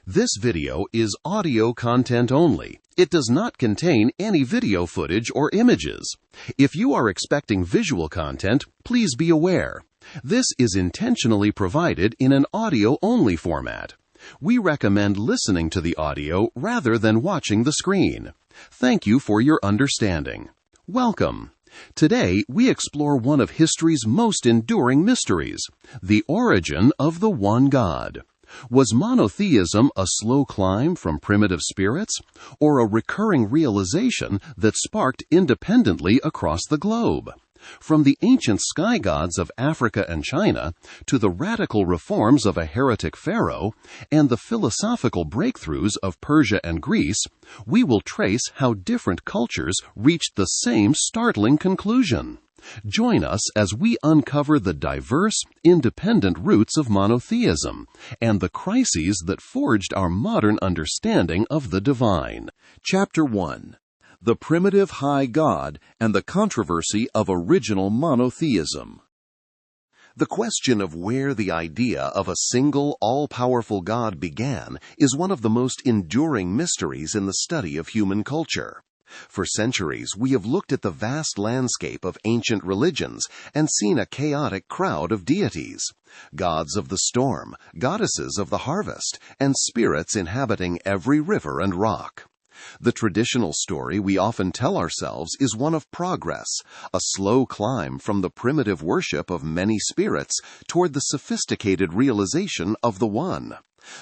This video is audio content only. It does not contain any video footage or images. If you are expecting visual content, please be aware. This is intentionally provided in an audio-only format. We recommend listening to the audio rather than watching the screen. Thank you for your understanding. Welcome. Today, we explore one of history's most enduring mysteries, the origin of the one God. Was monotheism a slow climb from primitive spirits, or a recurring realization that sparked independently across the globe? From the ancient sky gods of Africa and China to the radical reforms of a heretic pharaoh and the philosophical breakthroughs of Persia and Greece, we will trace how different cultures reached the same startling conclusion. Join us as we uncover the diverse, independent roots of monotheism and the crises that forged our modern understanding of the divine. Chapter 1. The Primitive High God and the Controversy of Original Monotheism. The question of where the idea of a single, all-powerful God began is one of the most enduring mysteries in the study of human culture. For centuries, we have looked at the vast landscape of ancient religions and seen a chaotic crowd of deities, gods of the storm, goddesses of the harvest, and spirits inhabiting every river and rock. The traditional story we often tell ourselves is one of progress, a slow climb from the primitive worship of many spirits toward the sophisticated realization of the one.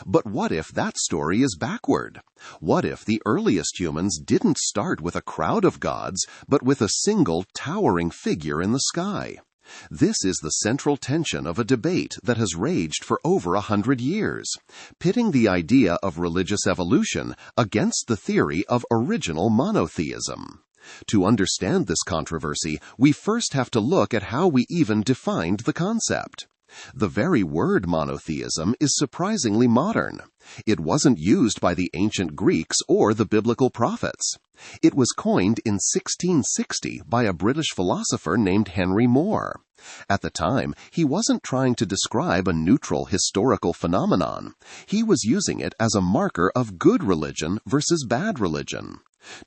But what if that story is backward? What if the earliest humans didn't start with a crowd of gods, but with a single towering figure in the sky? This is the central tension of a debate that has raged for over 100 years, pitting the idea of religious evolution against the theory of original monotheism. To understand this controversy, we first have to look at how we even defined the concept. The very word monotheism is surprisingly modern. It wasn't used by the ancient Greeks or the biblical prophets. It was coined in 1660 by a British philosopher named Henry More. At the time, he wasn't trying to describe a neutral historical phenomenon. He was using it as a marker of good religion versus bad religion.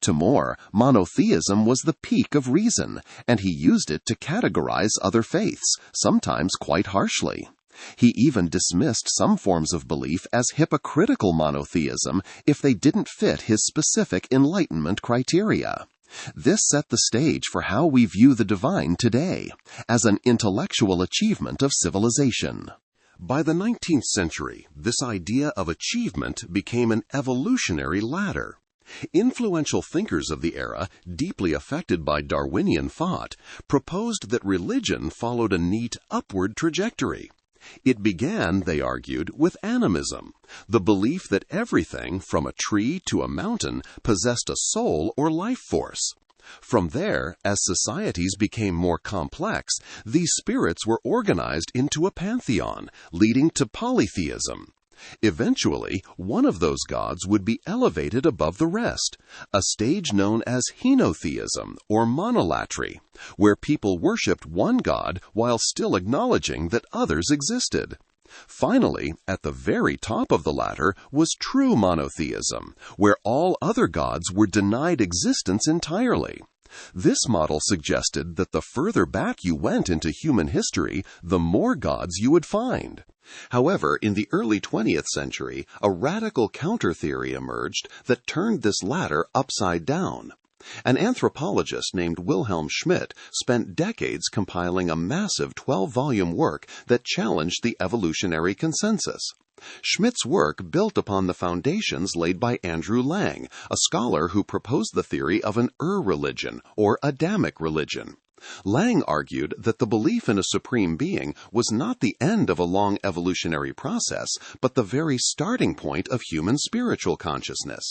To More, monotheism was the peak of reason, and he used it to categorize other faiths, sometimes quite harshly. He even dismissed some forms of belief as hypocritical monotheism if they didn't fit his specific Enlightenment criteria. This set the stage for how we view the divine today, as an intellectual achievement of civilization. By the 19th century, this idea of achievement became an evolutionary ladder. Influential thinkers of the era, deeply affected by Darwinian thought, proposed that religion followed a neat upward trajectory. It began, they argued, with animism, the belief that everything, from a tree to a mountain, possessed a soul or life force. From there, as societies became more complex, these spirits were organized into a pantheon, leading to polytheism. Eventually, one of those gods would be elevated above the rest, a stage known as henotheism or monolatry, where people worshipped one god while still acknowledging that others existed. Finally, at the very top of the ladder was true monotheism, where all other gods were denied existence entirely. This model suggested that the further back you went into human history, the more gods you would find. However, in the early 20th century, a radical counter-theory emerged that turned this ladder upside down. An anthropologist named Wilhelm Schmidt spent decades compiling a massive 12-volume work that challenged the evolutionary consensus. Schmidt's work built upon the foundations laid by Andrew Lang, a scholar who proposed the theory of an religion or Adamic religion. Lang argued that the belief in a supreme being was not the end of a long evolutionary process, but the very starting point of human spiritual consciousness.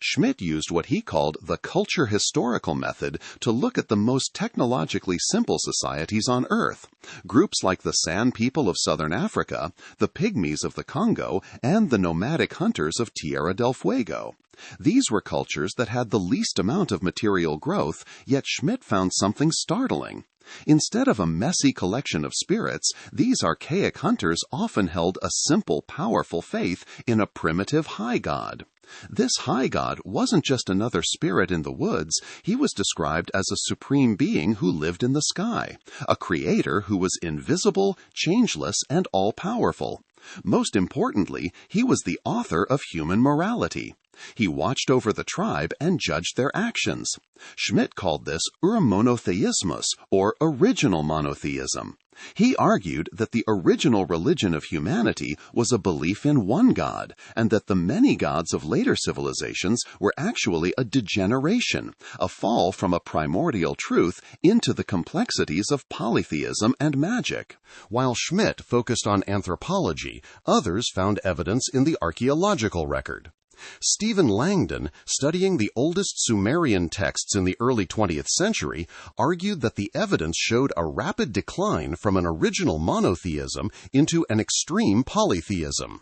Schmidt used what he called the culture historical method to look at the most technologically simple societies on Earth, groups like the San people of southern Africa, the Pygmies of the Congo, and the nomadic hunters of Tierra del Fuego. These were cultures that had the least amount of material growth, yet Schmidt found something startling. Instead of a messy collection of spirits, these archaic hunters often held a simple, powerful faith in a primitive high god. This high god wasn't just another spirit in the woods. He was described as a supreme being who lived in the sky, a creator who was invisible, changeless, and all-powerful. Most importantly, he was the author of human morality. He watched over the tribe and judged their actions. Schmidt called this monotheismus, or original monotheism. He argued that the original religion of humanity was a belief in one God, and that the many gods of later civilizations were actually a degeneration, a fall from a primordial truth into the complexities of polytheism and magic. While Schmidt focused on anthropology, others found evidence in the archaeological record. Stephen Langdon, studying the oldest Sumerian texts in the early 20th century, argued that the evidence showed a rapid decline from an original monotheism into an extreme polytheism.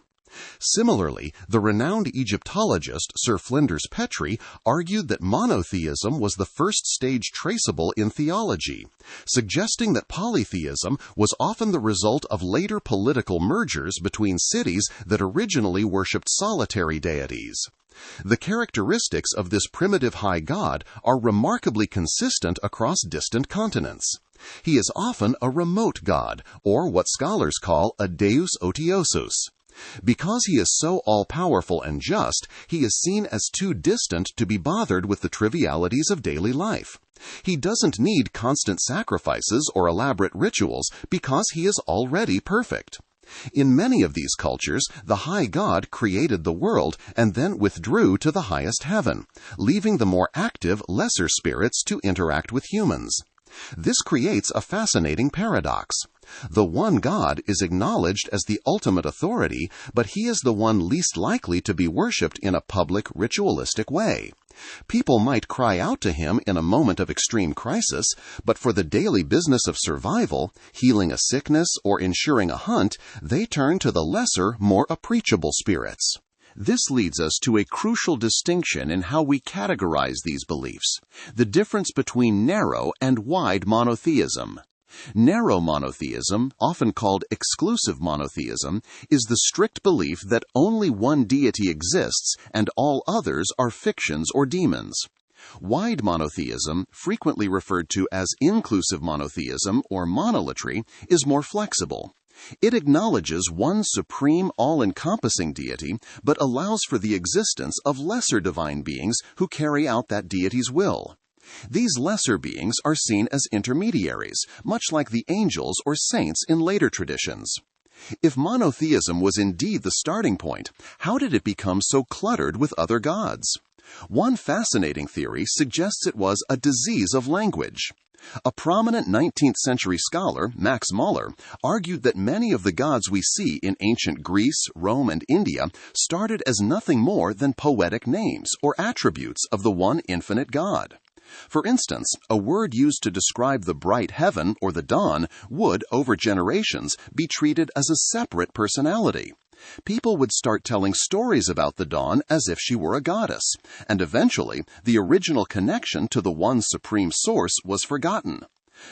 Similarly, the renowned Egyptologist Sir Flinders Petrie argued that monotheism was the first stage traceable in theology, suggesting that polytheism was often the result of later political mergers between cities that originally worshipped solitary deities. The characteristics of this primitive high god are remarkably consistent across distant continents. He is often a remote god, or what scholars call a deus otiosus. Because he is so all-powerful and just, he is seen as too distant to be bothered with the trivialities of daily life. He doesn't need constant sacrifices or elaborate rituals because he is already perfect. In many of these cultures, the high god created the world and then withdrew to the highest heaven, leaving the more active, lesser spirits to interact with humans. This creates a fascinating paradox. The one God is acknowledged as the ultimate authority, but he is the one least likely to be worshipped in a public, ritualistic way. People might cry out to him in a moment of extreme crisis, but for the daily business of survival, healing a sickness or ensuring a hunt, they turn to the lesser, more approachable spirits. This leads us to a crucial distinction in how we categorize these beliefs: the difference between narrow and wide monotheism. Narrow monotheism, often called exclusive monotheism, is the strict belief that only one deity exists and all others are fictions or demons. Wide monotheism, frequently referred to as inclusive monotheism or monolatry, is more flexible. It acknowledges one supreme, all-encompassing deity, but allows for the existence of lesser divine beings who carry out that deity's will. These lesser beings are seen as intermediaries, much like the angels or saints in later traditions. If monotheism was indeed the starting point, how did it become so cluttered with other gods? One fascinating theory suggests it was a disease of language. A prominent 19th century scholar, Max Muller, argued that many of the gods we see in ancient Greece, Rome, and India started as nothing more than poetic names or attributes of the one infinite God. For instance, a word used to describe the bright heaven or the dawn would, over generations, be treated as a separate personality. People would start telling stories about the dawn as if she were a goddess, and eventually the original connection to the one supreme source was forgotten.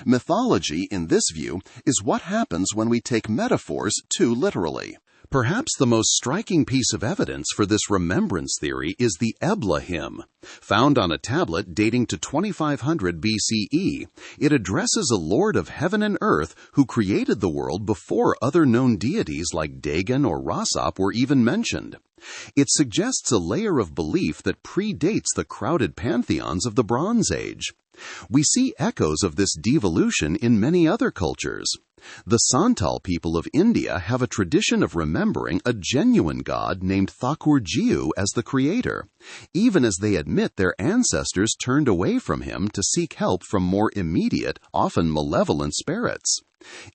Mythology, in this view, is what happens when we take metaphors too literally. Perhaps the most striking piece of evidence for this remembrance theory is the Ebla hymn. Found on a tablet dating to 2500 BCE, it addresses a lord of heaven and earth who created the world before other known deities like Dagon or Rosop were even mentioned. It suggests a layer of belief that predates the crowded pantheons of the Bronze Age. We see echoes of this devolution in many other cultures. The Santal people of India have a tradition of remembering a genuine god named Thakur Jiu as the creator, even as they admit their ancestors turned away from him to seek help from more immediate, often malevolent spirits.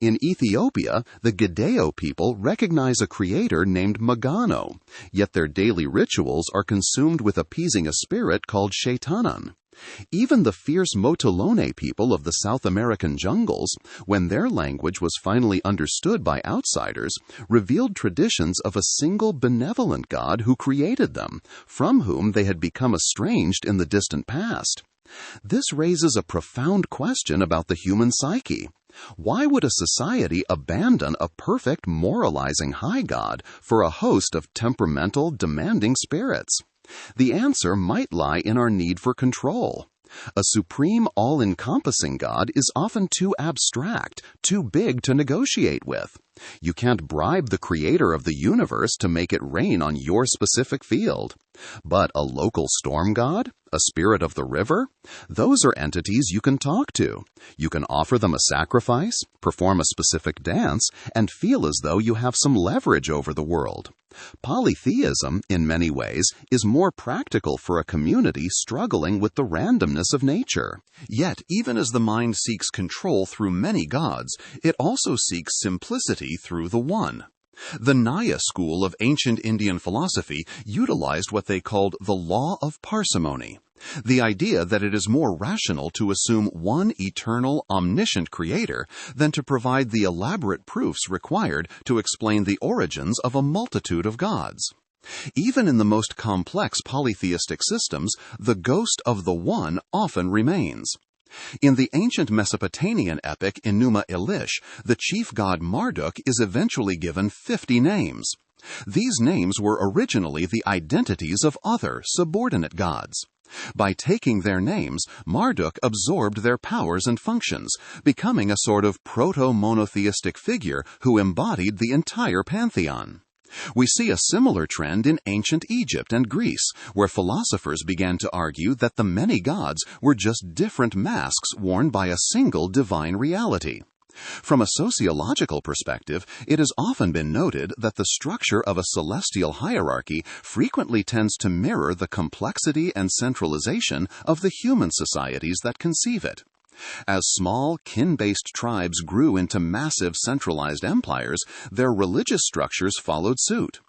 In Ethiopia, the Gedeo people recognize a creator named Magano, yet their daily rituals are consumed with appeasing a spirit called Shaitanan. Even the fierce Motolone people of the South American jungles, when their language was finally understood by outsiders, revealed traditions of a single benevolent god who created them, from whom they had become estranged in the distant past. This raises a profound question about the human psyche. Why would a society abandon a perfect, moralizing high god for a host of temperamental, demanding spirits? The answer might lie in our need for control. A supreme, all-encompassing God is often too abstract, too big to negotiate with. You can't bribe the creator of the universe to make it rain on your specific field. But a local storm god? A spirit of the river? Those are entities you can talk to. You can offer them a sacrifice, perform a specific dance, and feel as though you have some leverage over the world. Polytheism, in many ways, is more practical for a community struggling with the randomness of nature. Yet, even as the mind seeks control through many gods, it also seeks simplicity through the one. The Nyaya school of ancient Indian philosophy utilized what they called the law of parsimony, the idea that it is more rational to assume one eternal, omniscient creator than to provide the elaborate proofs required to explain the origins of a multitude of gods. Even in the most complex polytheistic systems, the ghost of the one often remains. In the ancient Mesopotamian epic Enuma Elish, the chief god Marduk is eventually given 50 names. These names were originally the identities of other, subordinate gods. By taking their names, Marduk absorbed their powers and functions, becoming a sort of proto-monotheistic figure who embodied the entire pantheon. We see a similar trend in ancient Egypt and Greece, where philosophers began to argue that the many gods were just different masks worn by a single divine reality. From a sociological perspective, it has often been noted that the structure of a celestial hierarchy frequently tends to mirror the complexity and centralization of the human societies that conceive it. As small, kin-based tribes grew into massive centralized empires, their religious structures followed suit.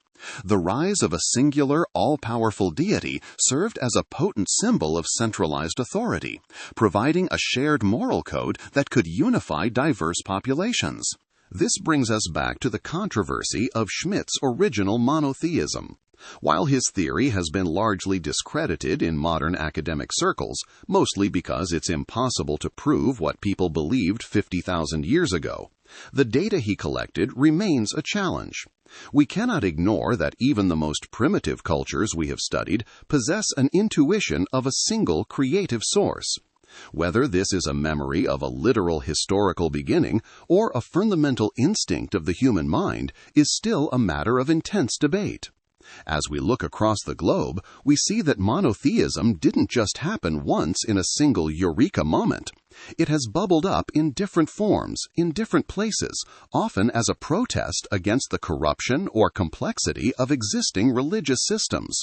The rise of a singular, all-powerful deity served as a potent symbol of centralized authority, providing a shared moral code that could unify diverse populations. This brings us back to the controversy of Schmidt's original monotheism. While his theory has been largely discredited in modern academic circles, mostly because it's impossible to prove what people believed 50,000 years ago, the data he collected remains a challenge. We cannot ignore that even the most primitive cultures we have studied possess an intuition of a single creative source. Whether this is a memory of a literal historical beginning or a fundamental instinct of the human mind is still a matter of intense debate. As we look across the globe, we see that monotheism didn't just happen once in a single eureka moment. It has bubbled up in different forms, in different places, often as a protest against the corruption or complexity of existing religious systems.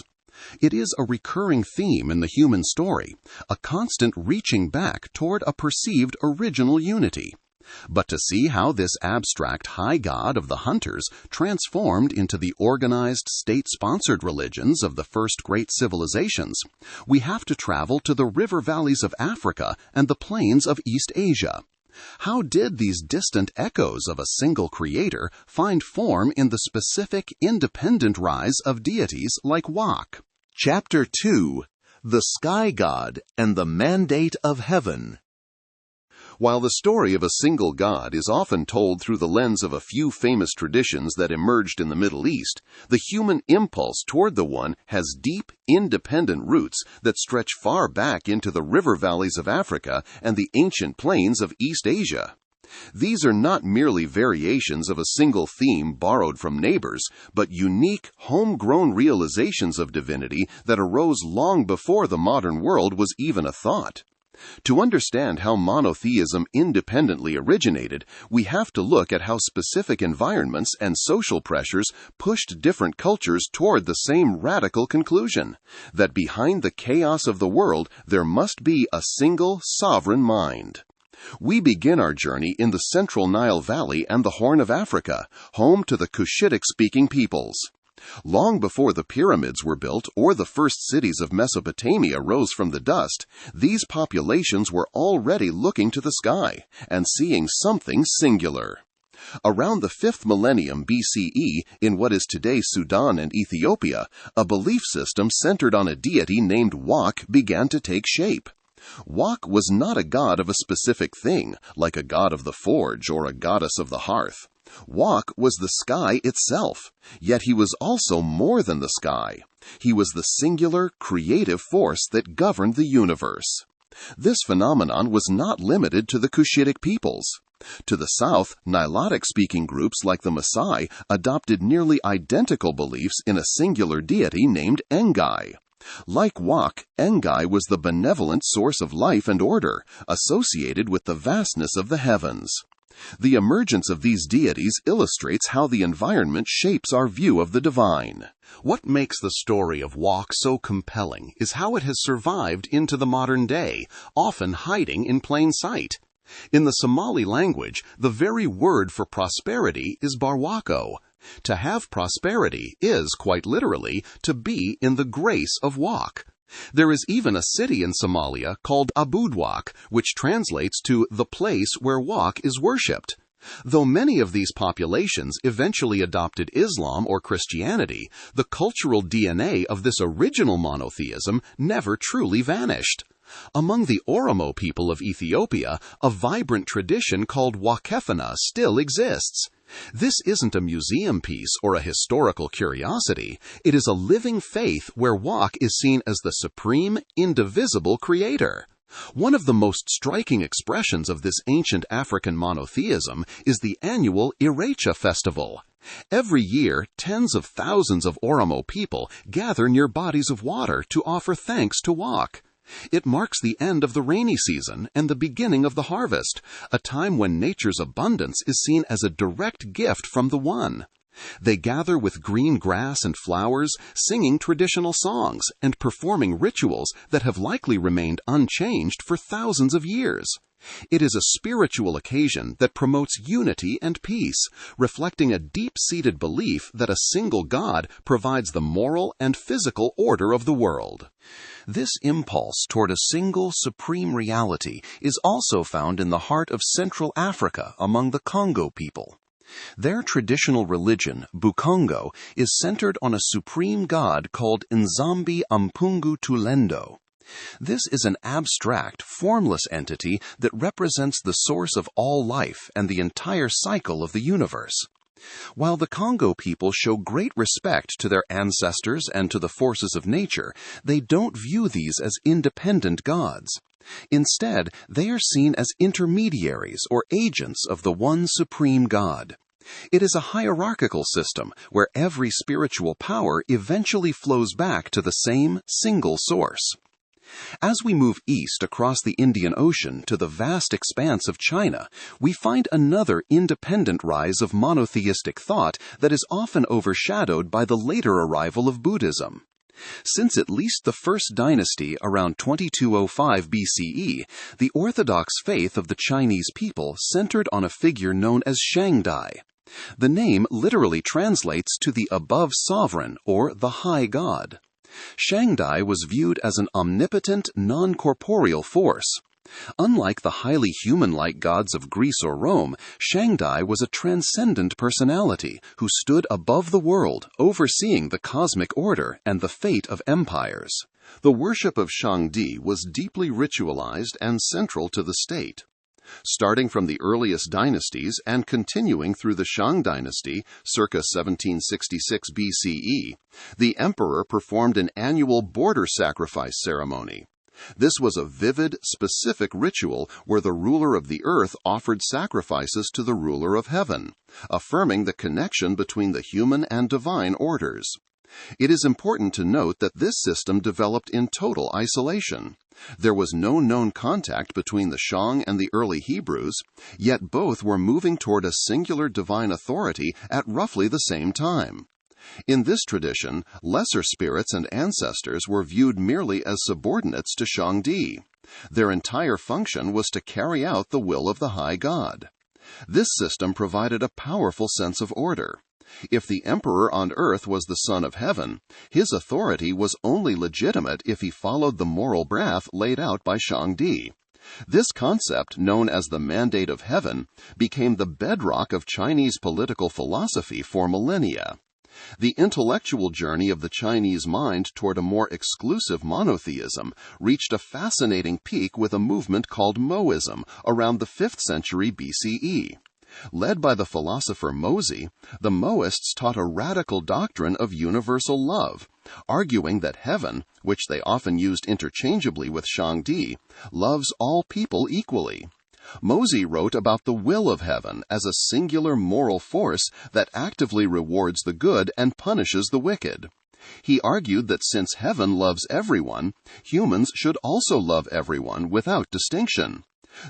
It is a recurring theme in the human story, a constant reaching back toward a perceived original unity. But to see how this abstract high god of the hunters transformed into the organized, state-sponsored religions of the first great civilizations, we have to travel to the river valleys of Africa and the plains of East Asia. How did these distant echoes of a single creator find form in the specific, independent rise of deities like Wak? Chapter 2: The Sky God and the Mandate of Heaven. While the story of a single god is often told through the lens of a few famous traditions that emerged in the Middle East, the human impulse toward the one has deep, independent roots that stretch far back into the river valleys of Africa and the ancient plains of East Asia. These are not merely variations of a single theme borrowed from neighbors, but unique, homegrown realizations of divinity that arose long before the modern world was even a thought. To understand how monotheism independently originated, we have to look at how specific environments and social pressures pushed different cultures toward the same radical conclusion, that behind the chaos of the world there must be a single sovereign mind. We begin our journey in the central Nile Valley and the Horn of Africa, home to the Cushitic-speaking peoples. Long before the pyramids were built or the first cities of Mesopotamia rose from the dust, these populations were already looking to the sky and seeing something singular. Around the 5th millennium BCE, in what is today Sudan and Ethiopia, a belief system centered on a deity named Wak began to take shape. Wok was not a god of a specific thing, like a god of the forge or a goddess of the hearth. Wok was the sky itself, yet he was also more than the sky. He was the singular, creative force that governed the universe. This phenomenon was not limited to the Cushitic peoples. To the south, Nilotic-speaking groups like the Maasai adopted nearly identical beliefs in a singular deity named Engai. Like Wok, Engai was the benevolent source of life and order, associated with the vastness of the heavens. The emergence of these deities illustrates how the environment shapes our view of the divine. What makes the story of Wok so compelling is how it has survived into the modern day, often hiding in plain sight. In the Somali language, the very word for prosperity is barwako. To have prosperity is, quite literally, to be in the grace of Wok. There is even a city in Somalia called Abudwak, which translates to the place where Wok is worshipped. Though many of these populations eventually adopted Islam or Christianity, the cultural DNA of this original monotheism never truly vanished. Among the Oromo people of Ethiopia, a vibrant tradition called Wakefana still exists. This isn't a museum piece or a historical curiosity. It is a living faith where Wok is seen as the supreme, indivisible creator. One of the most striking expressions of this ancient African monotheism is the annual Irecha festival. Every year, tens of thousands of Oromo people gather near bodies of water to offer thanks to Wok. It marks the end of the rainy season and the beginning of the harvest, a time when nature's abundance is seen as a direct gift from the One. They gather with green grass and flowers, singing traditional songs and performing rituals that have likely remained unchanged for thousands of years. It is a spiritual occasion that promotes unity and peace, reflecting a deep-seated belief that a single God provides the moral and physical order of the world. This impulse toward a single supreme reality is also found in the heart of Central Africa among the Congo people. Their traditional religion, Bukongo, is centered on a supreme god called Nzambi Ampungu Tulendo. This is an abstract, formless entity that represents the source of all life and the entire cycle of the universe. While the Congo people show great respect to their ancestors and to the forces of nature, they don't view these as independent gods. Instead, they are seen as intermediaries or agents of the one supreme God. It is a hierarchical system where every spiritual power eventually flows back to the same single source. As we move east across the Indian Ocean to the vast expanse of China, we find another independent rise of monotheistic thought that is often overshadowed by the later arrival of Buddhism. Since at least the first dynasty around 2205 BCE, the orthodox faith of the Chinese people centered on a figure known as Shangdai. The name literally translates to the above sovereign or the high god. Shangdai was viewed as an omnipotent, non-corporeal force. Unlike the highly human-like gods of Greece or Rome, Shangdai was a transcendent personality who stood above the world, overseeing the cosmic order and the fate of empires. The worship of Shangdi was deeply ritualized and central to the state. Starting from the earliest dynasties and continuing through the Shang dynasty, circa 1766 BCE, the emperor performed an annual border sacrifice ceremony. This was a vivid, specific ritual where the ruler of the earth offered sacrifices to the ruler of heaven, affirming the connection between the human and divine orders. It is important to note that this system developed in total isolation. There was no known contact between the Shang and the early Hebrews, yet both were moving toward a singular divine authority at roughly the same time. In this tradition, lesser spirits and ancestors were viewed merely as subordinates to Shangdi. Their entire function was to carry out the will of the high god. This system provided a powerful sense of order. If the emperor on earth was the son of heaven, his authority was only legitimate if he followed the moral path laid out by Shangdi. This concept, known as the mandate of heaven, became the bedrock of Chinese political philosophy for millennia. The intellectual journey of the Chinese mind toward a more exclusive monotheism reached a fascinating peak with a movement called Moism around the 5th century BCE. Led by the philosopher Mozi, the Moists taught a radical doctrine of universal love, arguing that heaven, which they often used interchangeably with Shangdi, loves all people equally. Mozi wrote about the will of heaven as a singular moral force that actively rewards the good and punishes the wicked. He argued that since heaven loves everyone, humans should also love everyone without distinction.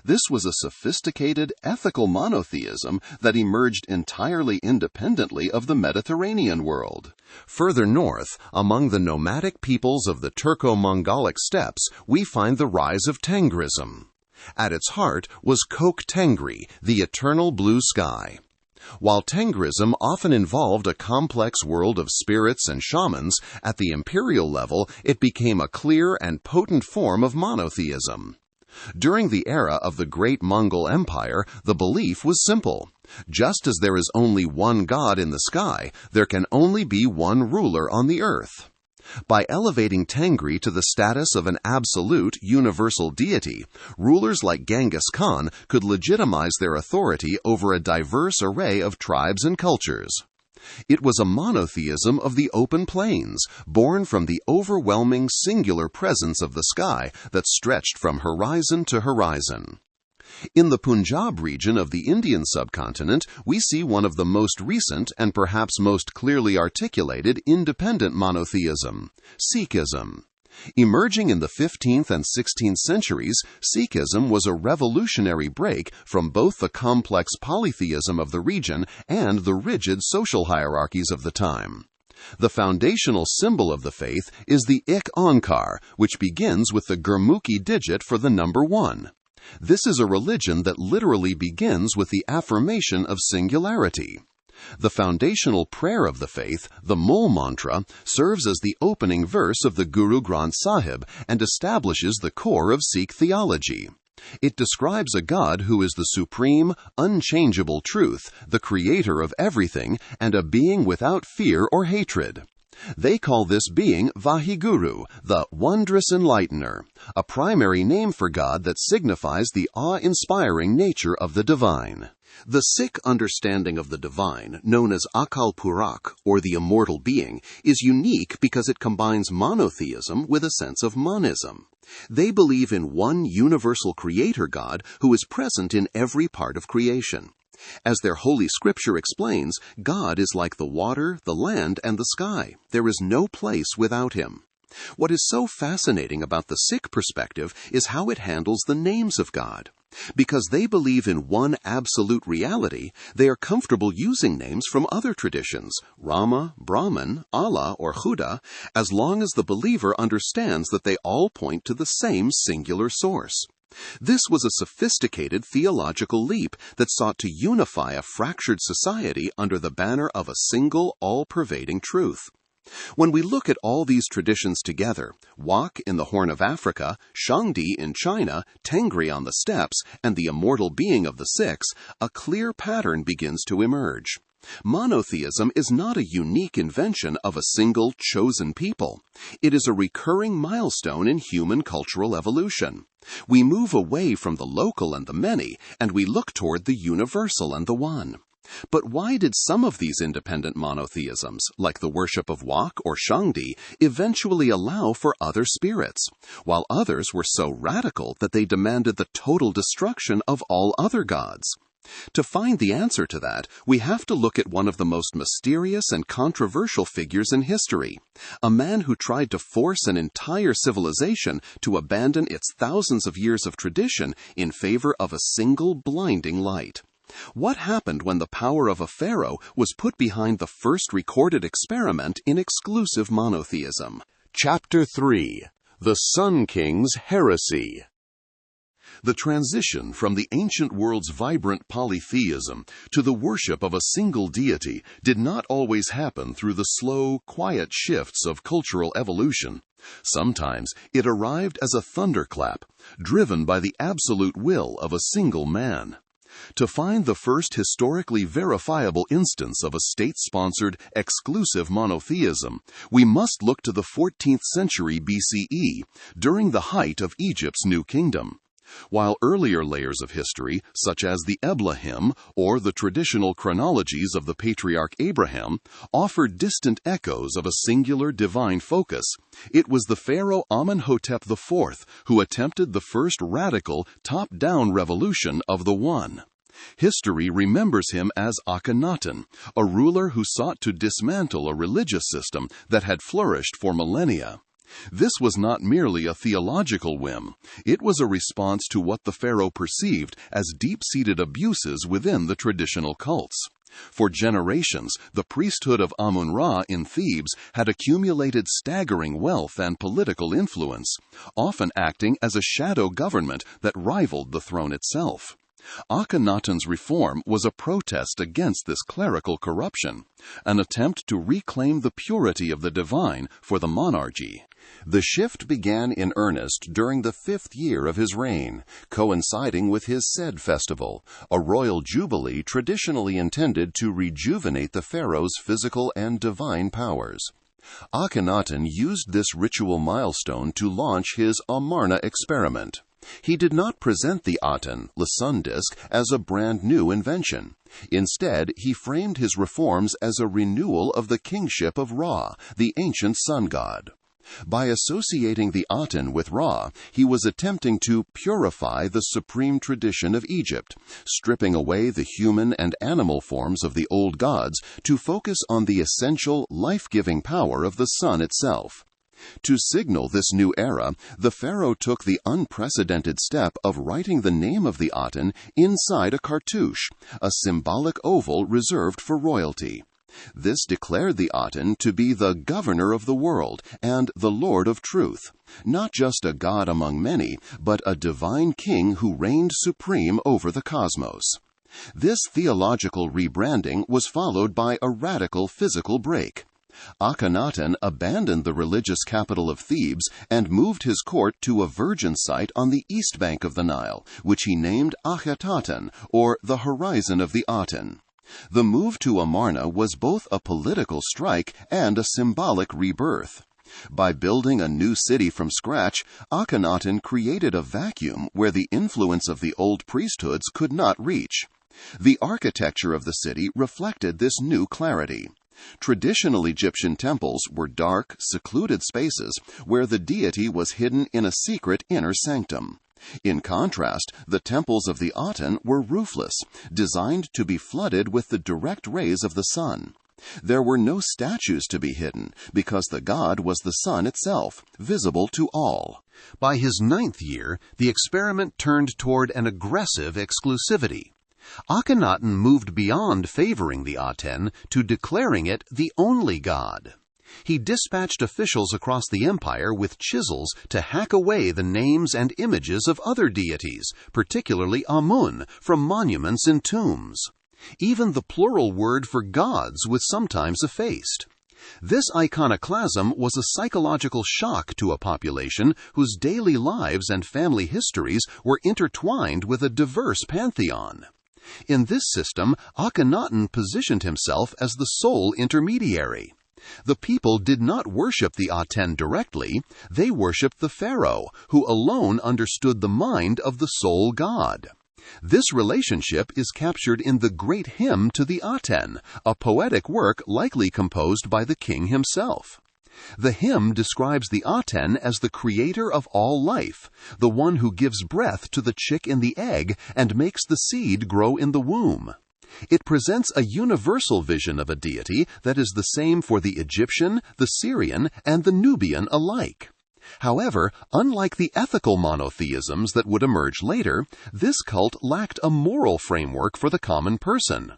This was a sophisticated, ethical monotheism that emerged entirely independently of the Mediterranean world. Further north, among the nomadic peoples of the Turco-Mongolic steppes, we find the rise of Tengrism. At its heart was Kök Tengri, the eternal blue sky. While Tengrism often involved a complex world of spirits and shamans, at the imperial level it became a clear and potent form of monotheism. During the era of the Great Mongol Empire, the belief was simple. Just as there is only one God in the sky, there can only be one ruler on the earth. By elevating Tengri to the status of an absolute, universal deity, rulers like Genghis Khan could legitimize their authority over a diverse array of tribes and cultures. It was a monotheism of the open plains, born from the overwhelming singular presence of the sky that stretched from horizon to horizon. In the Punjab region of the Indian subcontinent, we see one of the most recent and perhaps most clearly articulated independent monotheism, Sikhism. Emerging in the 15th and 16th centuries, Sikhism was a revolutionary break from both the complex polytheism of the region and the rigid social hierarchies of the time. The foundational symbol of the faith is the Ik Onkar, which begins with the Gurmukhi digit for the number 1. This is a religion that literally begins with the affirmation of singularity. The foundational prayer of the faith, the Mul Mantra, serves as the opening verse of the Guru Granth Sahib and establishes the core of Sikh theology. It describes a God who is the supreme, unchangeable truth, the creator of everything, and a being without fear or hatred. They call this being Vaheguru, the wondrous enlightener, a primary name for God that signifies the awe-inspiring nature of the divine. The Sikh understanding of the divine, known as Akal Purakh, or the immortal being, is unique because it combines monotheism with a sense of monism. They believe in one universal creator God who is present in every part of creation. As their holy scripture explains, God is like the water, the land, and the sky. There is no place without him. What is so fascinating about the Sikh perspective is how it handles the names of God. Because they believe in one absolute reality, they are comfortable using names from other traditions, Rama, Brahman, Allah, or Khuda, as long as the believer understands that they all point to the same singular source. This was a sophisticated theological leap that sought to unify a fractured society under the banner of a single, all-pervading truth. When we look at all these traditions together, Wak in the Horn of Africa, Shangdi in China, Tengri on the steppes, and the immortal being of the Sikhs, a clear pattern begins to emerge. Monotheism is not a unique invention of a single, chosen people. It is a recurring milestone in human cultural evolution. We move away from the local and the many, and we look toward the universal and the one. But why did some of these independent monotheisms, like the worship of Wak or Shangdi, eventually allow for other spirits, while others were so radical that they demanded the total destruction of all other gods? To find the answer to that, we have to look at one of the most mysterious and controversial figures in history, a man who tried to force an entire civilization to abandon its thousands of years of tradition in favor of a single blinding light. What happened when the power of a pharaoh was put behind the first recorded experiment in exclusive monotheism? Chapter 3. The Sun King's Heresy. The transition from the ancient world's vibrant polytheism to the worship of a single deity did not always happen through the slow, quiet shifts of cultural evolution. Sometimes it arrived as a thunderclap, driven by the absolute will of a single man. To find the first historically verifiable instance of a state-sponsored, exclusive monotheism, we must look to the 14th century BCE, during the height of Egypt's New Kingdom. While earlier layers of history, such as the Ebla hymn or the traditional chronologies of the patriarch Abraham, offered distant echoes of a singular divine focus, it was the pharaoh Amenhotep IV who attempted the first radical, top-down revolution of the One. History remembers him as Akhenaten, a ruler who sought to dismantle a religious system that had flourished for millennia. This was not merely a theological whim. It was a response to what the pharaoh perceived as deep-seated abuses within the traditional cults. For generations, the priesthood of Amun-Ra in Thebes had accumulated staggering wealth and political influence, often acting as a shadow government that rivaled the throne itself. Akhenaten's reform was a protest against this clerical corruption, an attempt to reclaim the purity of the divine for the monarchy. The shift began in earnest during the 5th year of his reign, coinciding with his Sed festival, a royal jubilee traditionally intended to rejuvenate the pharaoh's physical and divine powers. Akhenaten used this ritual milestone to launch his Amarna experiment. He did not present the Aten, the sun disk, as a brand new invention. Instead, he framed his reforms as a renewal of the kingship of Ra, the ancient sun god. By associating the Aten with Ra, he was attempting to purify the supreme tradition of Egypt, stripping away the human and animal forms of the old gods to focus on the essential, life-giving power of the sun itself. To signal this new era, the pharaoh took the unprecedented step of writing the name of the Aten inside a cartouche, a symbolic oval reserved for royalty. This declared the Aten to be the governor of the world and the Lord of truth, not just a god among many, but a divine king who reigned supreme over the cosmos. This theological rebranding was followed by a radical physical break. Akhenaten abandoned the religious capital of Thebes and moved his court to a virgin site on the east bank of the Nile, which he named Akhetaten, or the horizon of the Aten. The move to Amarna was both a political strike and a symbolic rebirth. By building a new city from scratch, Akhenaten created a vacuum where the influence of the old priesthoods could not reach. The architecture of the city reflected this new clarity. Traditional Egyptian temples were dark, secluded spaces where the deity was hidden in a secret inner sanctum. In contrast, the temples of the Aten were roofless, designed to be flooded with the direct rays of the sun. There were no statues to be hidden, because the god was the sun itself, visible to all. By his 9th year, the experiment turned toward an aggressive exclusivity. Akhenaten moved beyond favoring the Aten to declaring it the only god. He dispatched officials across the empire with chisels to hack away the names and images of other deities, particularly Amun, from monuments and tombs. Even the plural word for gods was sometimes effaced. This iconoclasm was a psychological shock to a population whose daily lives and family histories were intertwined with a diverse pantheon. In this system, Akhenaten positioned himself as the sole intermediary. The people did not worship the Aten directly, they worshipped the pharaoh, who alone understood the mind of the sole god. This relationship is captured in the great hymn to the Aten, a poetic work likely composed by the king himself. The hymn describes the Aten as the creator of all life, the one who gives breath to the chick in the egg and makes the seed grow in the womb. It presents a universal vision of a deity that is the same for the Egyptian, the Syrian, and the Nubian alike. However, unlike the ethical monotheisms that would emerge later, this cult lacked a moral framework for the common person.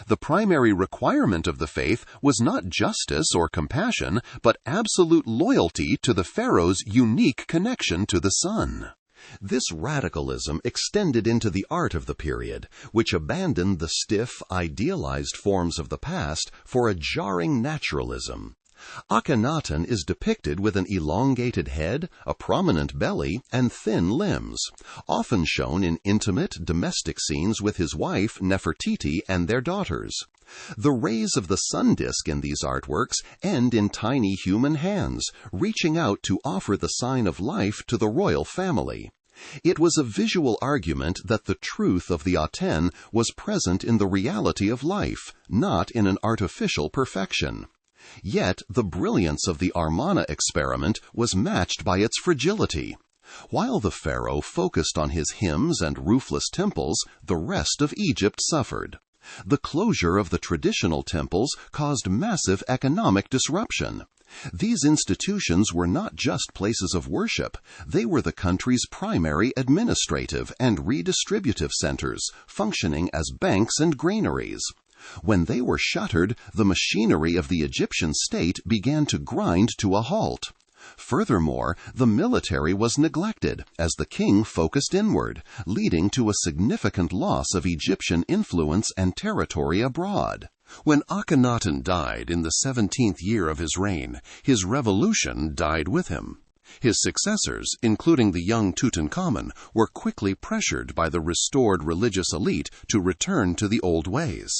The primary requirement of the faith was not justice or compassion, but absolute loyalty to the pharaoh's unique connection to the sun. This radicalism extended into the art of the period, which abandoned the stiff, idealized forms of the past for a jarring naturalism. Akhenaten is depicted with an elongated head, a prominent belly, and thin limbs, often shown in intimate, domestic scenes with his wife Nefertiti and their daughters. The rays of the sun disk in these artworks end in tiny human hands, reaching out to offer the sign of life to the royal family. It was a visual argument that the truth of the Aten was present in the reality of life, not in an artificial perfection. Yet the brilliance of the Armana experiment was matched by its fragility. While the pharaoh focused on his hymns and roofless temples, the rest of Egypt suffered. The closure of the traditional temples caused massive economic disruption. These institutions were not just places of worship, they were the country's primary administrative and redistributive centers, functioning as banks and granaries. When they were shuttered, the machinery of the Egyptian state began to grind to a halt. Furthermore, the military was neglected as the king focused inward, leading to a significant loss of Egyptian influence and territory abroad. When Akhenaten died in the 17th year of his reign, his revolution died with him. His successors, including the young Tutankhamun, were quickly pressured by the restored religious elite to return to the old ways.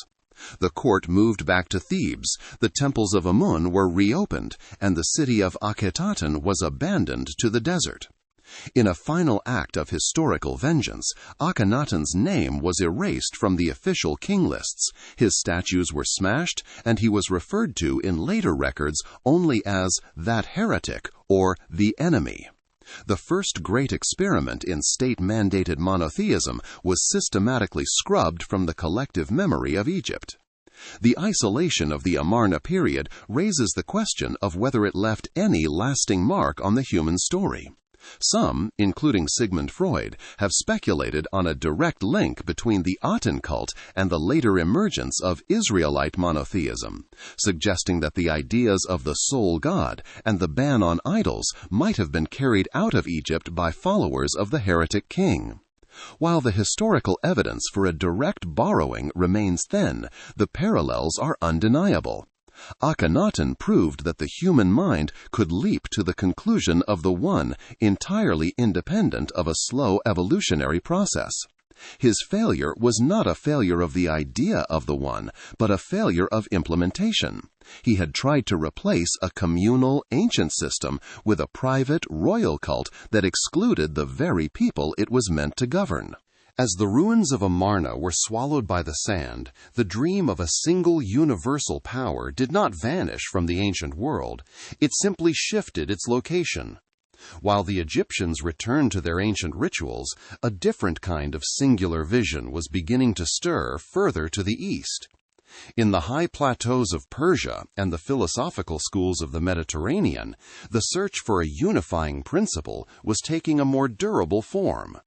The court moved back to Thebes, the temples of Amun were reopened, and the city of Akhetaten was abandoned to the desert. In a final act of historical vengeance, Akhenaten's name was erased from the official king lists, his statues were smashed, and he was referred to in later records only as that heretic or the enemy. The first great experiment in state-mandated monotheism was systematically scrubbed from the collective memory of Egypt. The isolation of the Amarna period raises the question of whether it left any lasting mark on the human story. Some, including Sigmund Freud, have speculated on a direct link between the Aten cult and the later emergence of Israelite monotheism, suggesting that the ideas of the sole God and the ban on idols might have been carried out of Egypt by followers of the heretic king. While the historical evidence for a direct borrowing remains thin, the parallels are undeniable. Akhenaten proved that the human mind could leap to the conclusion of the One entirely independent of a slow evolutionary process. His failure was not a failure of the idea of the One, but a failure of implementation. He had tried to replace a communal, ancient system with a private, royal cult that excluded the very people it was meant to govern. As the ruins of Amarna were swallowed by the sand, the dream of a single universal power did not vanish from the ancient world, it simply shifted its location. While the Egyptians returned to their ancient rituals, a different kind of singular vision was beginning to stir further to the east. In the high plateaus of Persia and the philosophical schools of the Mediterranean, the search for a unifying principle was taking a more durable form.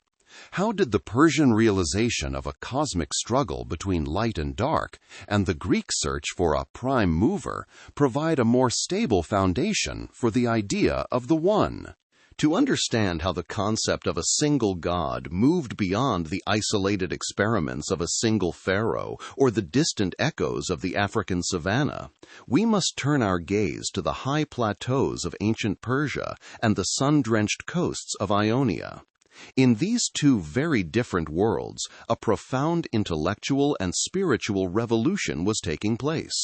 How did the Persian realization of a cosmic struggle between light and dark and the Greek search for a prime mover provide a more stable foundation for the idea of the One? To understand how the concept of a single God moved beyond the isolated experiments of a single pharaoh or the distant echoes of the African savanna, we must turn our gaze to the high plateaus of ancient Persia and the sun-drenched coasts of Ionia. In these two very different worlds, a profound intellectual and spiritual revolution was taking place.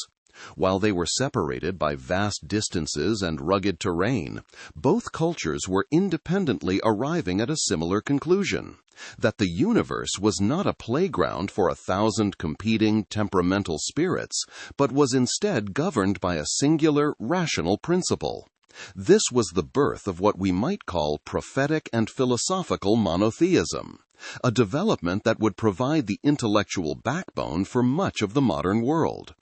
While they were separated by vast distances and rugged terrain, both cultures were independently arriving at a similar conclusion, that the universe was not a playground for 1,000 competing temperamental spirits, but was instead governed by a singular, rational principle. This was the birth of what we might call prophetic and philosophical monotheism, a development that would provide the intellectual backbone for much of the modern world.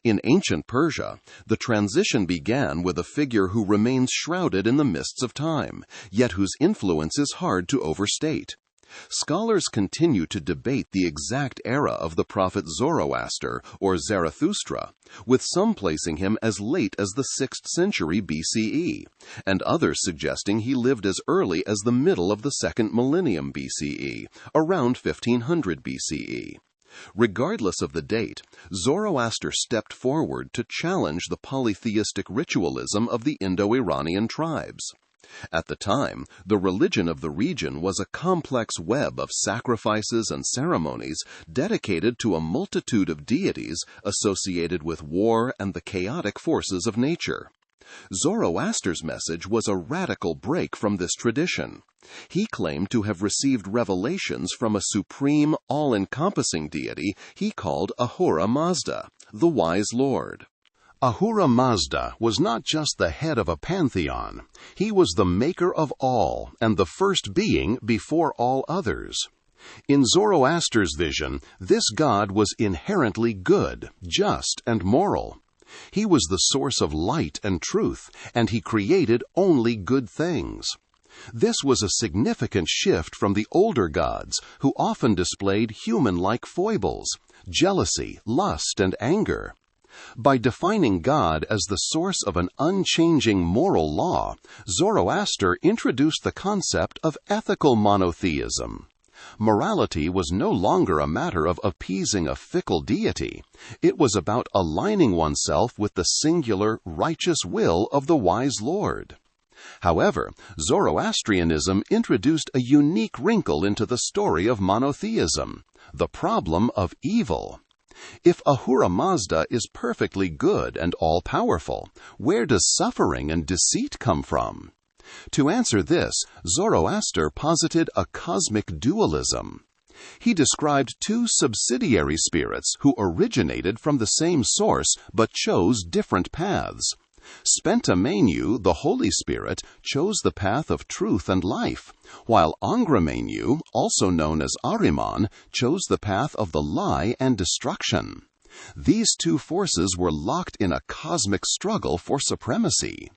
In ancient Persia, the transition began with a figure who remains shrouded in the mists of time, yet whose influence is hard to overstate. Scholars continue to debate the exact era of the prophet Zoroaster, or Zarathustra, with some placing him as late as the 6th century BCE, and others suggesting he lived as early as the middle of the 2nd millennium BCE, around 1500 BCE. Regardless of the date, Zoroaster stepped forward to challenge the polytheistic ritualism of the Indo-Iranian tribes. At the time, the religion of the region was a complex web of sacrifices and ceremonies dedicated to a multitude of deities associated with war and the chaotic forces of nature. Zoroaster's message was a radical break from this tradition. He claimed to have received revelations from a supreme, all-encompassing deity he called Ahura Mazda, the wise Lord. Ahura Mazda was not just the head of a pantheon. He was the maker of all and the first being before all others. In Zoroaster's vision, this god was inherently good, just, and moral. He was the source of light and truth, and he created only good things. This was a significant shift from the older gods, who often displayed human-like foibles, jealousy, lust, and anger. By defining God as the source of an unchanging moral law, Zoroaster introduced the concept of ethical monotheism. Morality was no longer a matter of appeasing a fickle deity. It was about aligning oneself with the singular, righteous will of the wise Lord. However, Zoroastrianism introduced a unique wrinkle into the story of monotheism, the problem of evil. If Ahura Mazda is perfectly good and all-powerful, where does suffering and deceit come from? To answer this, Zoroaster posited a cosmic dualism. He described two subsidiary spirits who originated from the same source but chose different paths. Spenta-Manu, the Holy Spirit, chose the path of truth and life, while Angra-Mainyu, also known as Ahriman, chose the path of the lie and destruction. These two forces were locked in a cosmic struggle for supremacy.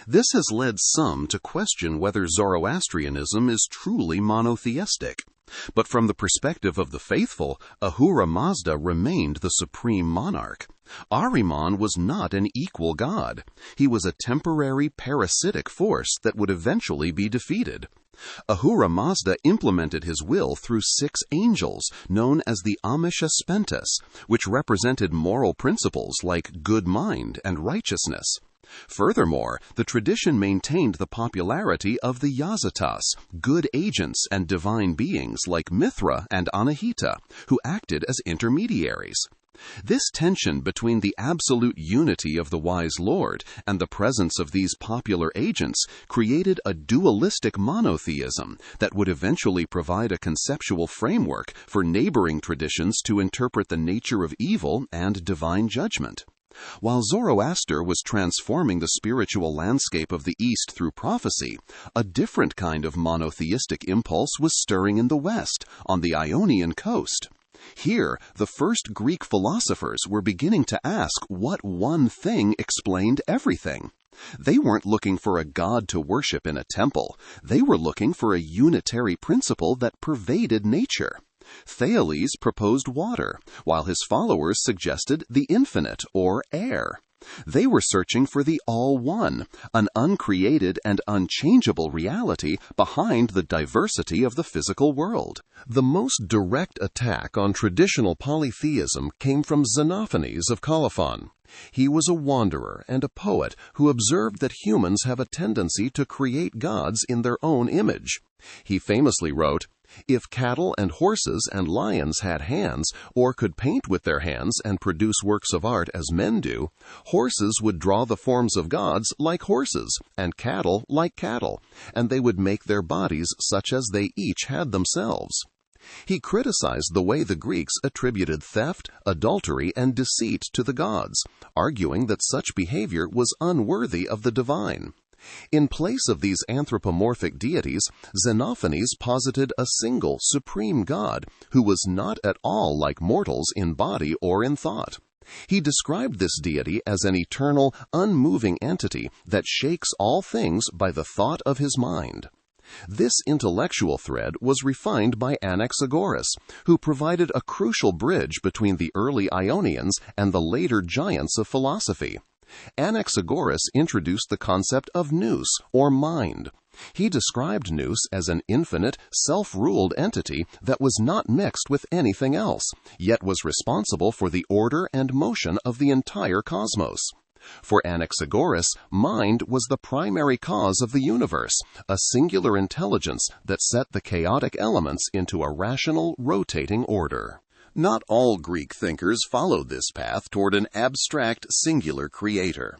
This has led some to question whether Zoroastrianism is truly monotheistic. But from the perspective of the faithful, Ahura Mazda remained the supreme monarch. Ahriman was not an equal god. He was a temporary parasitic force that would eventually be defeated. Ahura Mazda implemented his will through 6 angels, known as the Amisha Spentas, which represented moral principles like good mind and righteousness. Furthermore, the tradition maintained the popularity of the Yazatas, good agents and divine beings like Mithra and Anahita, who acted as intermediaries. This tension between the absolute unity of the wise Lord and the presence of these popular agents created a dualistic monotheism that would eventually provide a conceptual framework for neighboring traditions to interpret the nature of evil and divine judgment. While Zoroaster was transforming the spiritual landscape of the East through prophecy, a different kind of monotheistic impulse was stirring in the West, on the Ionian coast. Here, the first Greek philosophers were beginning to ask what one thing explained everything. They weren't looking for a god to worship in a temple. They were looking for a unitary principle that pervaded nature. Thales proposed water, while his followers suggested the infinite, or air. They were searching for the All-One, an uncreated and unchangeable reality behind the diversity of the physical world. The most direct attack on traditional polytheism came from Xenophanes of Colophon. He was a wanderer and a poet who observed that humans have a tendency to create gods in their own image. He famously wrote, "If cattle and horses and lions had hands, or could paint with their hands and produce works of art as men do, horses would draw the forms of gods like horses, and cattle like cattle, and they would make their bodies such as they each had themselves." He criticized the way the Greeks attributed theft, adultery, and deceit to the gods, arguing that such behavior was unworthy of the divine. In place of these anthropomorphic deities, Xenophanes posited a single, supreme God who was not at all like mortals in body or in thought. He described this deity as an eternal, unmoving entity that shakes all things by the thought of his mind. This intellectual thread was refined by Anaxagoras, who provided a crucial bridge between the early Ionians and the later giants of philosophy. Anaxagoras introduced the concept of nous, or mind. He described Nous as an infinite, self-ruled entity that was not mixed with anything else, yet was responsible for the order and motion of the entire cosmos. For Anaxagoras, mind was the primary cause of the universe, a singular intelligence that set the chaotic elements into a rational, rotating order. Not all Greek thinkers followed this path toward an abstract, singular creator.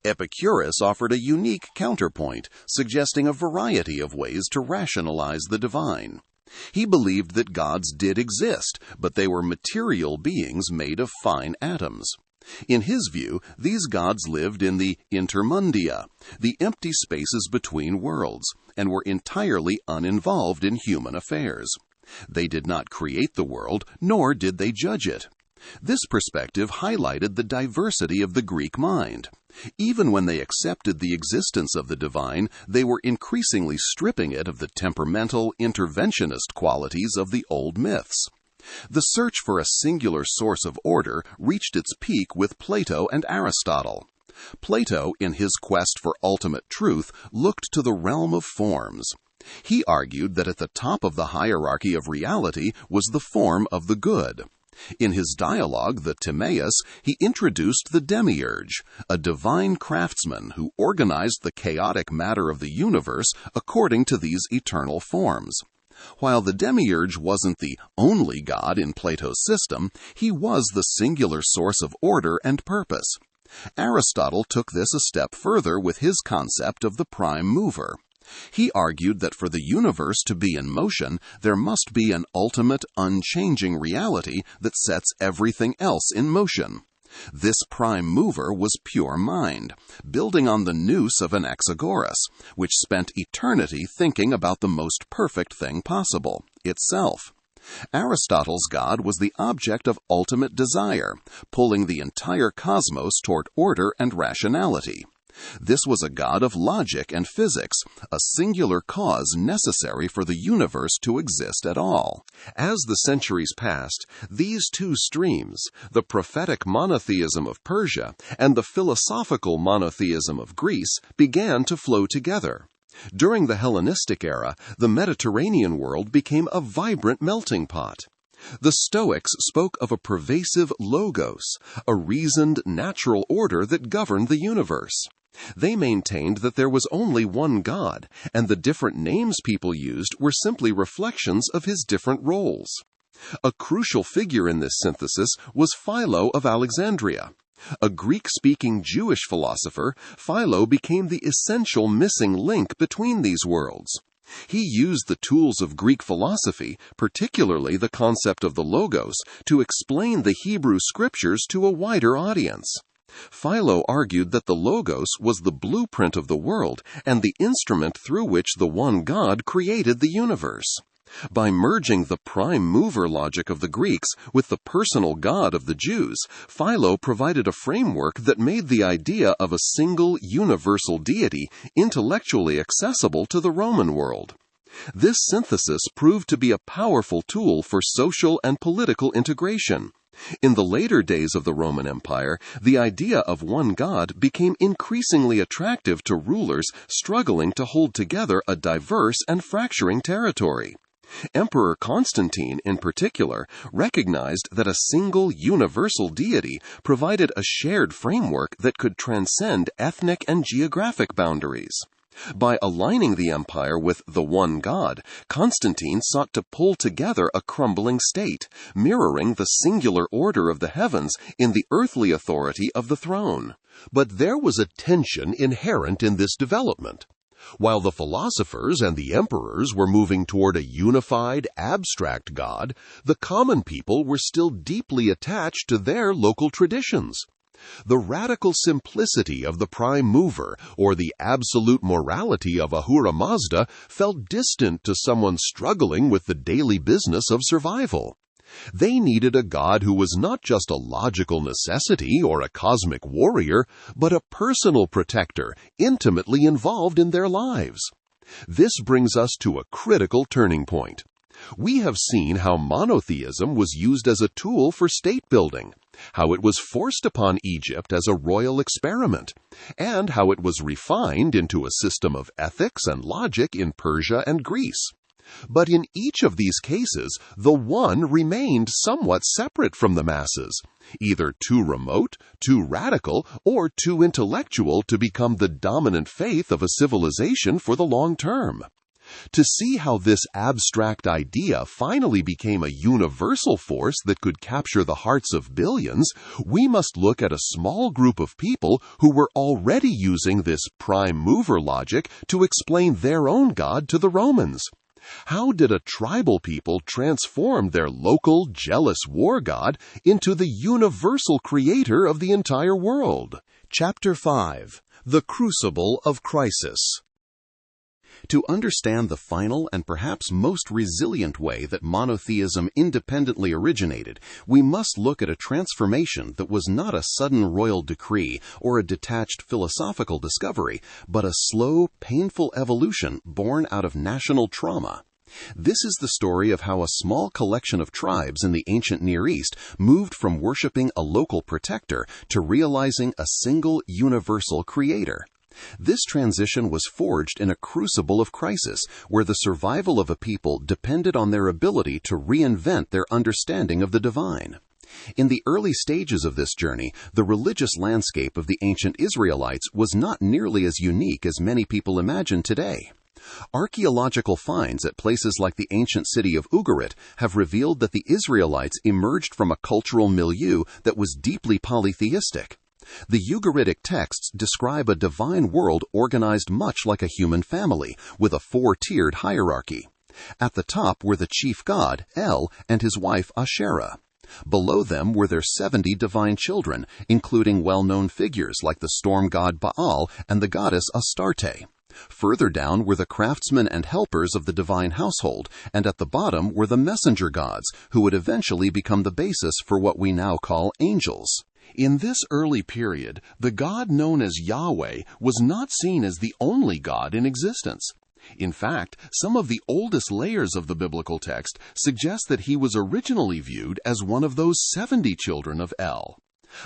Epicurus offered a unique counterpoint, suggesting a variety of ways to rationalize the divine. He believed that gods did exist, but they were material beings made of fine atoms. In his view, these gods lived in the intermundia, the empty spaces between worlds, and were entirely uninvolved in human affairs. They did not create the world, nor did they judge it. This perspective highlighted the diversity of the Greek mind. Even when they accepted the existence of the divine, they were increasingly stripping it of the temperamental, interventionist qualities of the old myths. The search for a singular source of order reached its peak with Plato and Aristotle. Plato, in his quest for ultimate truth, looked to the realm of forms. He argued that at the top of the hierarchy of reality was the form of the good. In his dialogue, the Timaeus, he introduced the demiurge, a divine craftsman who organized the chaotic matter of the universe according to these eternal forms. While the demiurge wasn't the only god in Plato's system, he was the singular source of order and purpose. Aristotle took this a step further with his concept of the prime mover. He argued that for the universe to be in motion, there must be an ultimate, unchanging reality that sets everything else in motion. This prime mover was pure mind, building on the nous of Anaxagoras, which spent eternity thinking about the most perfect thing possible, itself. Aristotle's God was the object of ultimate desire, pulling the entire cosmos toward order and rationality. This was a god of logic and physics, a singular cause necessary for the universe to exist at all. As the centuries passed, these two streams, the prophetic monotheism of Persia and the philosophical monotheism of Greece, began to flow together. During the Hellenistic era, the Mediterranean world became a vibrant melting pot. The Stoics spoke of a pervasive logos, a reasoned, natural order that governed the universe. They maintained that there was only one God, and the different names people used were simply reflections of his different roles. A crucial figure in this synthesis was Philo of Alexandria. A Greek-speaking Jewish philosopher, Philo became the essential missing link between these worlds. He used the tools of Greek philosophy, particularly the concept of the logos, to explain the Hebrew scriptures to a wider audience. Philo argued that the logos was the blueprint of the world and the instrument through which the one God created the universe. By merging the prime mover logic of the Greeks with the personal God of the Jews, Philo provided a framework that made the idea of a single universal deity intellectually accessible to the Roman world. This synthesis proved to be a powerful tool for social and political integration. In the later days of the Roman Empire, the idea of one God became increasingly attractive to rulers struggling to hold together a diverse and fracturing territory. Emperor Constantine, in particular, recognized that a single universal deity provided a shared framework that could transcend ethnic and geographic boundaries. By aligning the empire with the one God, Constantine sought to pull together a crumbling state, mirroring the singular order of the heavens in the earthly authority of the throne. But there was a tension inherent in this development. While the philosophers and the emperors were moving toward a unified, abstract God, the common people were still deeply attached to their local traditions. The radical simplicity of the prime mover or the absolute morality of Ahura Mazda felt distant to someone struggling with the daily business of survival. They needed a God who was not just a logical necessity or a cosmic warrior, but a personal protector, intimately involved in their lives. This brings us to a critical turning point. We have seen how monotheism was used as a tool for state building, how it was forced upon Egypt as a royal experiment, and how it was refined into a system of ethics and logic in Persia and Greece. But in each of these cases, the one remained somewhat separate from the masses, either too remote, too radical, or too intellectual to become the dominant faith of a civilization for the long term. To see how this abstract idea finally became a universal force that could capture the hearts of billions, we must look at a small group of people who were already using this prime mover logic to explain their own God to the Romans. How did a tribal people transform their local, jealous war god into the universal creator of the entire world? Chapter 5. The Crucible of Crisis. To understand the final and perhaps most resilient way that monotheism independently originated, we must look at a transformation that was not a sudden royal decree or a detached philosophical discovery, but a slow, painful evolution born out of national trauma. This is the story of how a small collection of tribes in the ancient Near East moved from worshiping a local protector to realizing a single universal creator. This transition was forged in a crucible of crisis, where the survival of a people depended on their ability to reinvent their understanding of the divine. In the early stages of this journey, the religious landscape of the ancient Israelites was not nearly as unique as many people imagine today. Archaeological finds at places like the ancient city of Ugarit have revealed that the Israelites emerged from a cultural milieu that was deeply polytheistic. The Ugaritic texts describe a divine world organized much like a human family, with a four-tiered hierarchy. At the top were the chief god, El, and his wife Asherah. Below them were their 70 divine children, including well-known figures like the storm god Baal and the goddess Astarte. Further down were the craftsmen and helpers of the divine household, and at the bottom were the messenger gods, who would eventually become the basis for what we now call angels. In this early period, the God known as Yahweh was not seen as the only God in existence. In fact, some of the oldest layers of the biblical text suggest that he was originally viewed as one of those 70 children of El.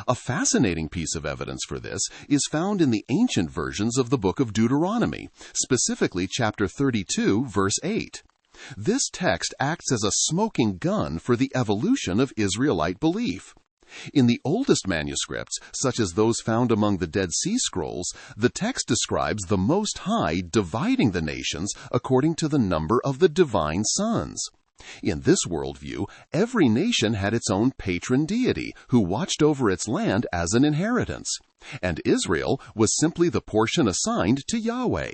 A fascinating piece of evidence for this is found in the ancient versions of the book of Deuteronomy, specifically chapter 32, verse 8. This text acts as a smoking gun for the evolution of Israelite belief. In the oldest manuscripts, such as those found among the Dead Sea Scrolls, the text describes the Most High dividing the nations according to the number of the divine sons. In this worldview, every nation had its own patron deity who watched over its land as an inheritance, and Israel was simply the portion assigned to Yahweh.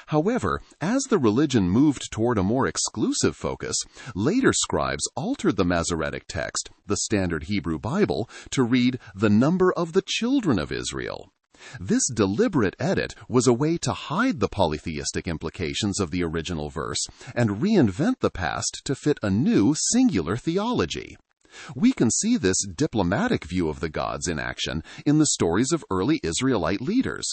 However, as the religion moved toward a more exclusive focus, later scribes altered the Masoretic text, the standard Hebrew Bible, to read the number of the children of Israel. This deliberate edit was a way to hide the polytheistic implications of the original verse and reinvent the past to fit a new singular theology. We can see this diplomatic view of the gods in action in the stories of early Israelite leaders.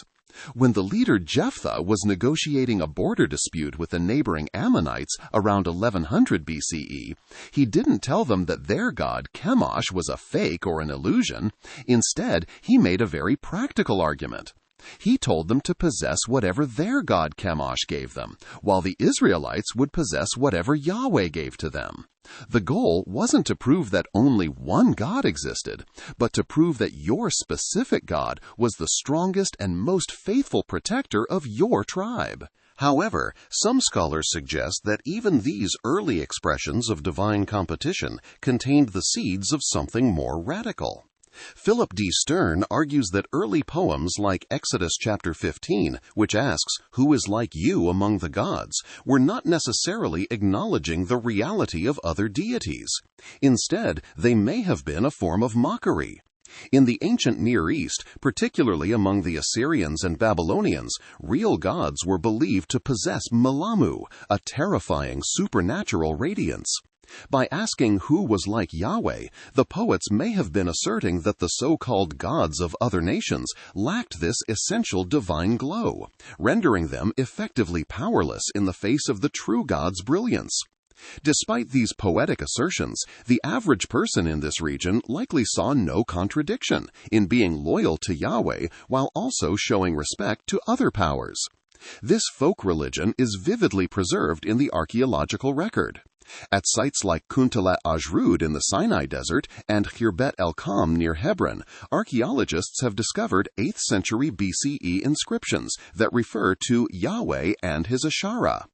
When the leader Jephthah was negotiating a border dispute with the neighboring Ammonites around 1100 BCE, he didn't tell them that their god, Chemosh, was a fake or an illusion. Instead, he made a very practical argument. He told them to possess whatever their god Chemosh gave them, while the Israelites would possess whatever Yahweh gave to them. The goal wasn't to prove that only one God existed, but to prove that your specific God was the strongest and most faithful protector of your tribe. However, some scholars suggest that even these early expressions of divine competition contained the seeds of something more radical. Philip D. Stern argues that early poems like Exodus chapter 15, which asks, "Who is like you among the gods?" were not necessarily acknowledging the reality of other deities. Instead, they may have been a form of mockery. In the ancient Near East, particularly among the Assyrians and Babylonians, real gods were believed to possess Melamu, a terrifying supernatural radiance. By asking who was like Yahweh, the poets may have been asserting that the so-called gods of other nations lacked this essential divine glow, rendering them effectively powerless in the face of the true God's brilliance. Despite these poetic assertions, the average person in this region likely saw no contradiction in being loyal to Yahweh while also showing respect to other powers. This folk religion is vividly preserved in the archaeological record. At sites like Kuntalat Ajrud in the Sinai Desert and Khirbet el-Kam near Hebron, archaeologists have discovered 8th century BCE inscriptions that refer to Yahweh and his Asherah.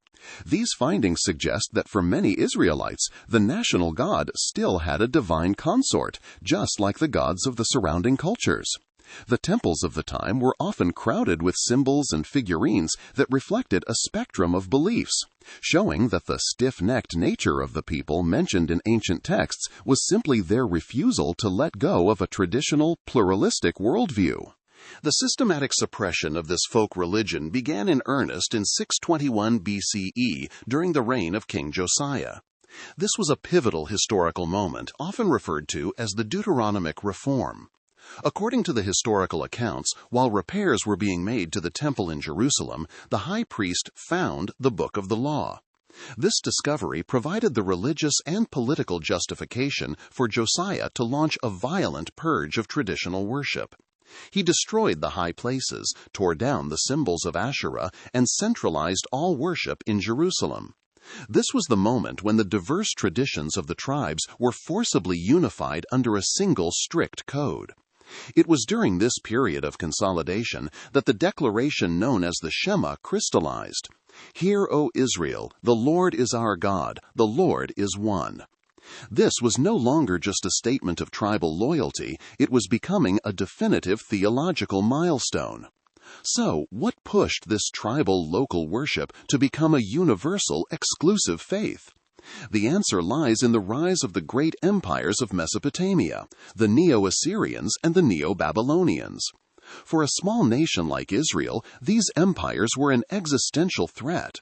These findings suggest that for many Israelites, the national god still had a divine consort, just like the gods of the surrounding cultures. The temples of the time were often crowded with symbols and figurines that reflected a spectrum of beliefs, showing that the stiff-necked nature of the people mentioned in ancient texts was simply their refusal to let go of a traditional, pluralistic worldview. The systematic suppression of this folk religion began in earnest in 621 BCE during the reign of King Josiah. This was a pivotal historical moment, often referred to as the Deuteronomic Reform. According to the historical accounts, while repairs were being made to the temple in Jerusalem, the high priest found the Book of the Law. This discovery provided the religious and political justification for Josiah to launch a violent purge of traditional worship. He destroyed the high places, tore down the symbols of Asherah, and centralized all worship in Jerusalem. This was the moment when the diverse traditions of the tribes were forcibly unified under a single strict code. It was during this period of consolidation that the declaration known as the Shema crystallized. "Hear, O Israel, the Lord is our God, the Lord is one." This was no longer just a statement of tribal loyalty, it was becoming a definitive theological milestone. So, what pushed this tribal local worship to become a universal, exclusive faith? The answer lies in the rise of the great empires of Mesopotamia, the Neo-Assyrians and the Neo-Babylonians. For a small nation like Israel, these empires were an existential threat.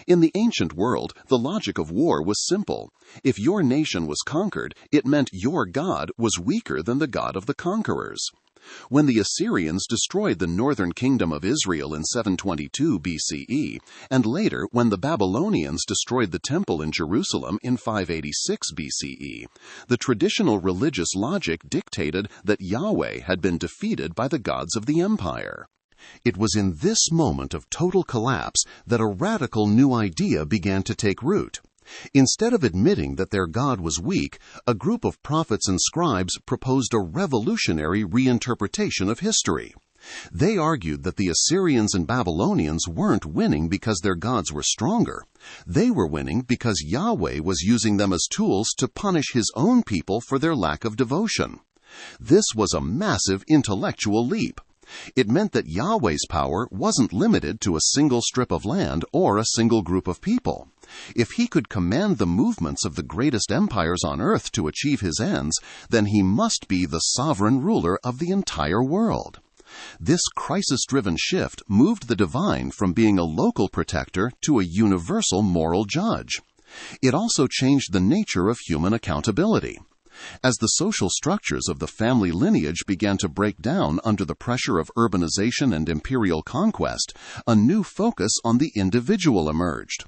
In the ancient world, the logic of war was simple. If your nation was conquered, it meant your God was weaker than the God of the conquerors. When the Assyrians destroyed the northern kingdom of Israel in 722 BCE, and later when the Babylonians destroyed the temple in Jerusalem in 586 BCE, the traditional religious logic dictated that Yahweh had been defeated by the gods of the empire. It was in this moment of total collapse that a radical new idea began to take root. Instead of admitting that their God was weak, a group of prophets and scribes proposed a revolutionary reinterpretation of history. They argued that the Assyrians and Babylonians weren't winning because their gods were stronger. They were winning because Yahweh was using them as tools to punish his own people for their lack of devotion. This was a massive intellectual leap. It meant that Yahweh's power wasn't limited to a single strip of land or a single group of people. If he could command the movements of the greatest empires on earth to achieve his ends, then he must be the sovereign ruler of the entire world. This crisis-driven shift moved the divine from being a local protector to a universal moral judge. It also changed the nature of human accountability. As the social structures of the family lineage began to break down under the pressure of urbanization and imperial conquest, a new focus on the individual emerged.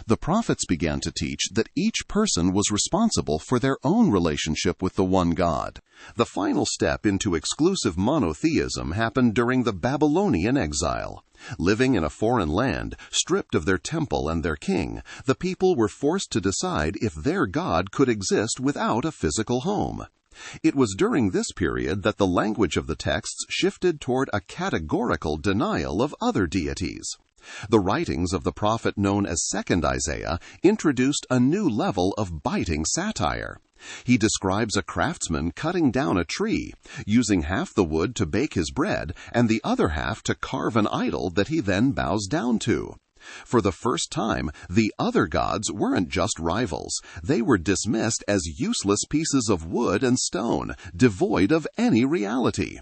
The prophets began to teach that each person was responsible for their own relationship with the one God. The final step into exclusive monotheism happened during the Babylonian exile. Living in a foreign land, stripped of their temple and their king, the people were forced to decide if their God could exist without a physical home. It was during this period that the language of the texts shifted toward a categorical denial of other deities. The writings of the prophet known as Second Isaiah introduced a new level of biting satire. He describes a craftsman cutting down a tree, using half the wood to bake his bread and the other half to carve an idol that he then bows down to. For the first time, the other gods weren't just rivals. They were dismissed as useless pieces of wood and stone, devoid of any reality.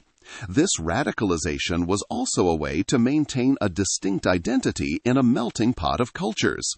This radicalization was also a way to maintain a distinct identity in a melting pot of cultures.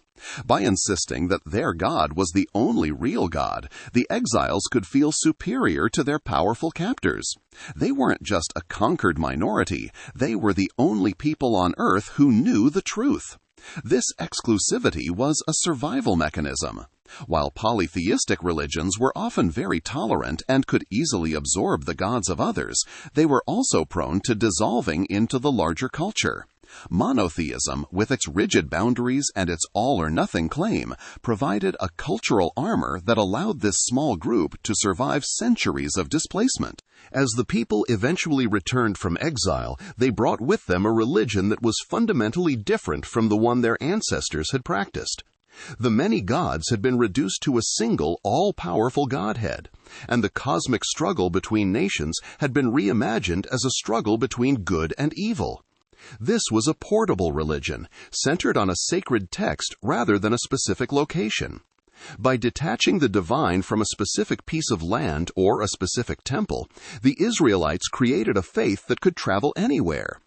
By insisting that their God was the only real God, the exiles could feel superior to their powerful captors. They weren't just a conquered minority, they were the only people on earth who knew the truth. This exclusivity was a survival mechanism. While polytheistic religions were often very tolerant and could easily absorb the gods of others, they were also prone to dissolving into the larger culture. Monotheism, with its rigid boundaries and its all-or-nothing claim, provided a cultural armor that allowed this small group to survive centuries of displacement. As the people eventually returned from exile, they brought with them a religion that was fundamentally different from the one their ancestors had practiced. The many gods had been reduced to a single, all-powerful Godhead, and the cosmic struggle between nations had been reimagined as a struggle between good and evil. This was a portable religion, centered on a sacred text rather than a specific location. By detaching the divine from a specific piece of land or a specific temple, the Israelites created a faith that could travel anywhere.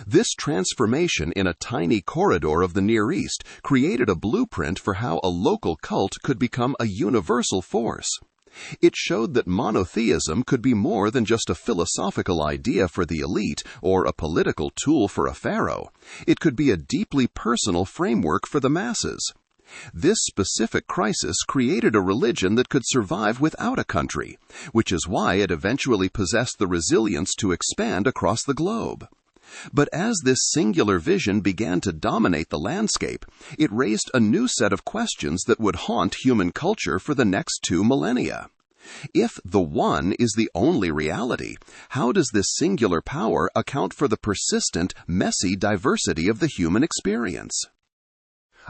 This transformation in a tiny corridor of the Near East created a blueprint for how a local cult could become a universal force. It showed that monotheism could be more than just a philosophical idea for the elite or a political tool for a pharaoh. It could be a deeply personal framework for the masses. This specific crisis created a religion that could survive without a country, which is why it eventually possessed the resilience to expand across the globe. But as this singular vision began to dominate the landscape, it raised a new set of questions that would haunt human culture for the next 2 millennia. If the One is the only reality, how does this singular power account for the persistent, messy diversity of the human experience?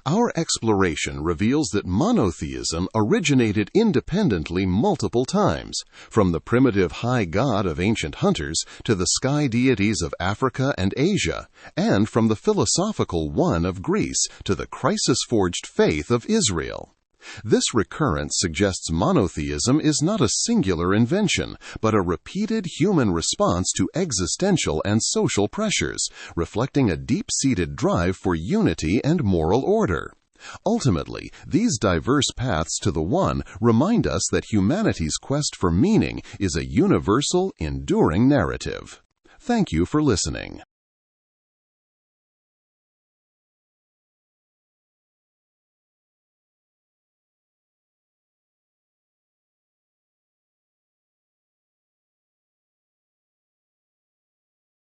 Our exploration reveals that monotheism originated independently multiple times, from the primitive high god of ancient hunters to the sky deities of Africa and Asia, and from the philosophical one of Greece to the crisis-forged faith of Israel. This recurrence suggests monotheism is not a singular invention, but a repeated human response to existential and social pressures, reflecting a deep-seated drive for unity and moral order. Ultimately, these diverse paths to the One remind us that humanity's quest for meaning is a universal, enduring narrative. Thank you for listening.